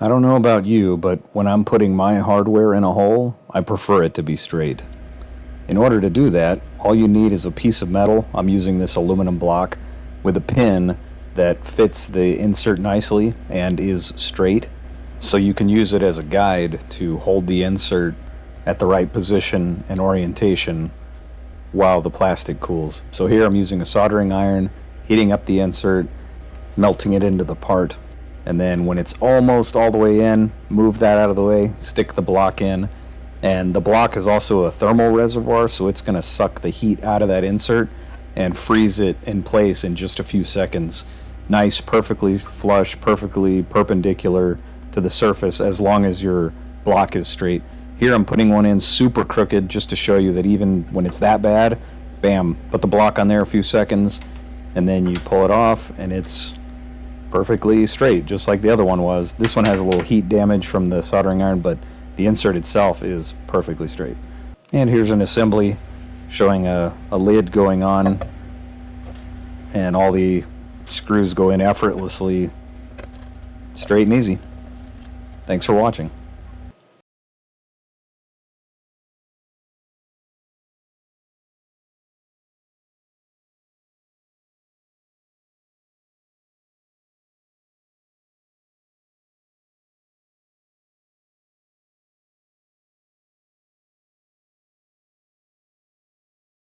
I don't know about you, but when I'm putting my hardware in a hole, I prefer it to be straight. In order to do that, all you need is a piece of metal. I'm using this aluminum block with a pin that fits the insert nicely and is straight, so you can use it as a guide to hold the insert at the right position and orientation while the plastic cools. So here I'm using a soldering iron, heating up the insert, melting it into the part, and then when it's almost all the way in, move that out of the way, stick the block in, and the block is also a thermal reservoir, so it's going to suck the heat out of that insert and freeze it in place in just a few seconds. Nice, perfectly flush, perfectly perpendicular to the surface as long as your block is straight. Here I'm putting one in super crooked just to show you that even when it's that bad, bam, put the block on there a few seconds, and then you pull it off and it's perfectly straight, just like the other one was. This one has a little heat damage from the soldering iron, but the insert itself is perfectly straight. And here's an assembly showing a lid going on, and all the screws go in effortlessly, straight and easy. Thanks for watching.